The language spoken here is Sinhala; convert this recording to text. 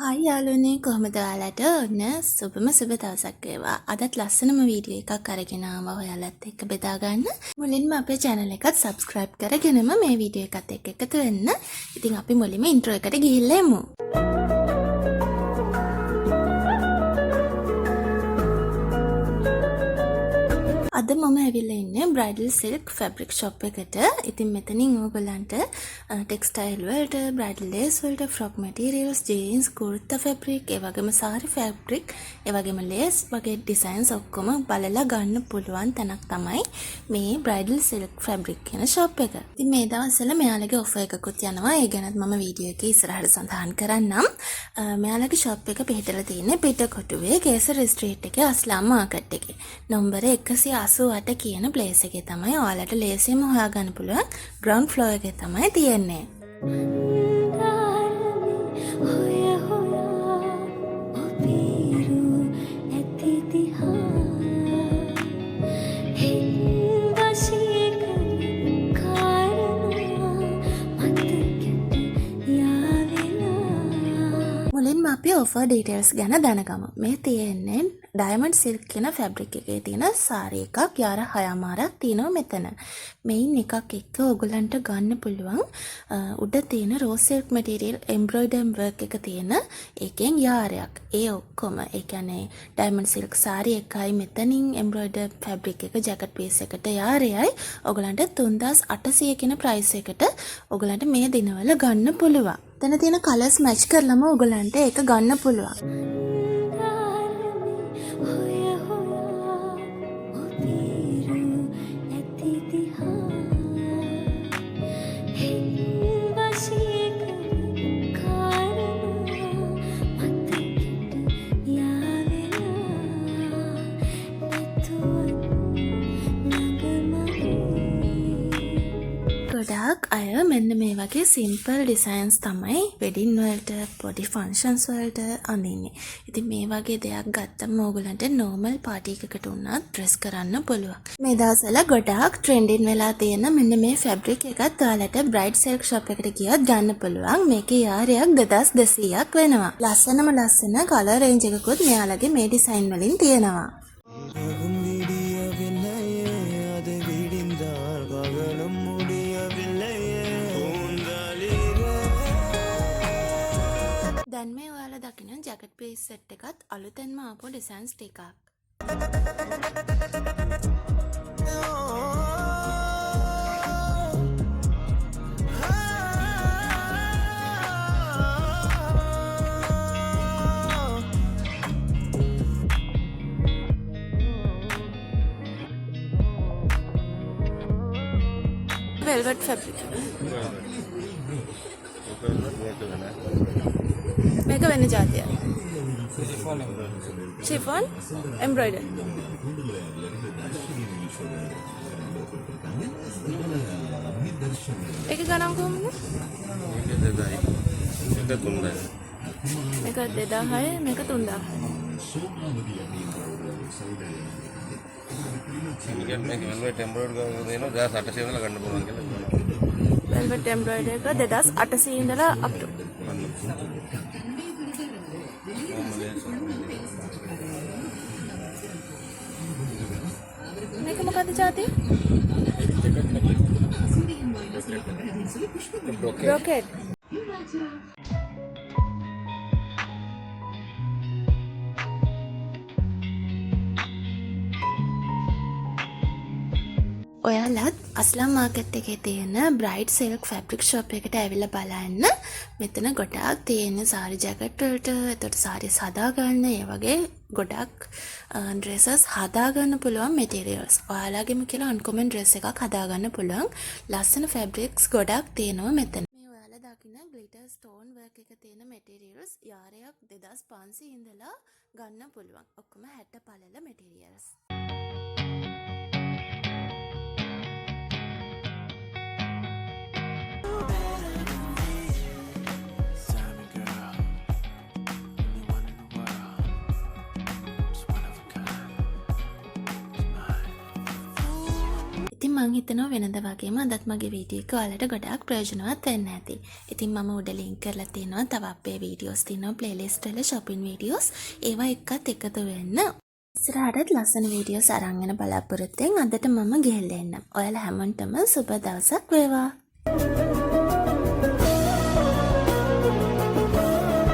හායි යාළුවනේ කොහමද ඔයාලට ඔන්න සුබම සුබ දවසක් වේවා. අදත් ලස්සනම වීඩියෝ එකක් අරගෙන ආවා ඔයාලත් එක්ක බෙදා ගන්න. මුලින්ම අපේ channel එකත් subscribe කරගෙනම මේ වීඩියෝ එකත් එක්ක එකතු වෙන්න. ඉතින් අපි මුලින්ම intro එකට ගිහිල්ලා එමු. අද මම ඇවිල්ලා ඉන්නේ bridal silk fabric shop එකට. ඉතින් මෙතනින් ඕගොල්ලන්ට textile වලට, bridal lace වලට, frock materials, jeans, kurta fabric, ඒ වගේම saree fabric, ඒ වගේම lace වගේ designs ඔක්කොම බලලා ගන්න පුළුවන් තැනක් තමයි මේ bridal silk fabric කියන shop එක. ඉතින් මේ දවස්වල මෙයාලගේ offer එකකුත් යනවා. ඒ ගැනත් මම වීඩියෝ එකේ ඉස්සරහට සඳහන් කරන්නම්. මෙයාලගේ shop එක පිහිටලා තියෙන්නේ පිටකොටුවේ කේසර ස්ට්‍රීට් එකේ අස්ලාම් මාකට් එකේ. නම්බර 188 කියන ප්ලේස් එකේ තමයි ඔයාලට ලේසියෙන්ම හොයාගන්න පුළුවන් ග්‍රවුන්ඩ් ෆ්ලෝර් එකේ තමයි තියෙන්නේ. මුලින්ම අපි offer details ගැන දැනගමු. මේ තියෙන්නේ diamond silk කියන fabric එකේ තියෙන saree එකක් යාර 6මාරක් තියෙනවා මෙතන. main එකක් එක්ක ඔයගලන්ට ගන්න පුළුවන් උඩ තියෙන rose silk material embroidery work එක තියෙන එකෙන් යාරයක්. ඒ ඔක්කොම ඒ කියන්නේ diamond silk saree එකයි මෙතනින් embroidery fabric එක jacket piece එකට යාරයයි ඔයගලන්ට 3800 කියන price එකට ඔයගලන්ට මේ දිනවල ගන්න පුළුවන්. එතන තියෙන colors match කරලම ඔයගලන්ට ඒක ගන්න පුළුවන්. ගොඩාක් අය මෙන්න මේ වගේ සිම්පල් ඩිසයින්ස් තමයි වෙඩින් වලට පොඩි ෆන්ක්ෂන්ස් වලට අඳින්නේ. ඉතින් මේ වගේ දෙයක් ගත්තම ඕගලන්ට නෝමල් පාටි එකකට උනත් ඩ්‍රෙස් කරන්න පුළුවන්. මේ දවස්වල ගොඩාක් ට්‍රෙන්ඩින් වෙලා තියෙන මෙන්න මේ ෆැබ්‍රික් එකත් ඔයාලට බ්‍රයිඩ් සිල්ක් ෂොප් එකට ගියොත් ගන්න පුළුවන්. මේකේ යාරයක් 2200ක් වෙනවා. ලස්සන කලර් රේන්ජ් එකකුත් මෙයාලගේ මේ ඩිසයින් වලින් තියෙනවා. දැන් මේ ඔයාලා දකින ජැකට් පීස් සෙට් එකත් අලුතෙන්ම ආපු ඩිසයින්ස් ටිකක්. velvet fabric. මේක වෙන જાතියක්. chiffon embroidery. ඒක ගණන් කොහොමද? මේක 2000යි මේක 3000. velvet embroidery දෙනවා 1800 ඉඳලා ගන්න පුළුවන් කියලා. velvet embroidery එක 2800 ඉඳලා up to මේක මොකද જાතිය? brocade. ඔයාලත් අස්ලාම් මාකට් එකේ තියෙන බ්‍රයිඩ් සිල්ක් ෆැබ්‍රික් ෂොප් එකට ඇවිල්ලා බලන්න. මෙතන ගොඩාක් තියෙන සාරි ජැකට් වලට, එතකොට සාරිස් හදා ගන්න, ඒ වගේ ගොඩක් ඩ්‍රෙසස් හදා ගන්න පුළුවන් මැටීරියල්ස්. ඔයාලගෙම කියලා අන්කොමන් ඩ්‍රෙස් එකක් හදා ගන්න පුළුවන් ලස්සන ෆැබ්‍රික්ස් ගොඩක් තියෙනවා මෙතන. මේ ඔයාලා දකින්න ග්ලිටර් ස්ටෝන් වර්ක් එක තියෙන මැටීරියල්ස් යාරයක් 2500 ඉඳලා ගන්න පුළුවන්. ඔක්කොම 60 පළල මැටීරියල්ස්. මං හිතනවා වෙනද වගේම අදත් මගේ වීඩියෝ එක ඔයාලට ගොඩාක් ප්‍රයෝජනවත් වෙන්න ඇති. ඉතින් මම උඩ ලින්ක් කරලා තියෙනවා තව අපේ වීඩියෝස් තියෙනවා ප්ලේලිස්ට් වල shopping වීඩියෝස්. ඒවා එක්කත් එකතු වෙන්න. ඉස්සරහටත් ලස්සන වීඩියෝස් අරන් එන බලාපොරොත්තුෙන් අදට මම ගිහිල්ලා එන්නම්. ඔයාලා හැමෝටම සුබ දවසක් වේවා.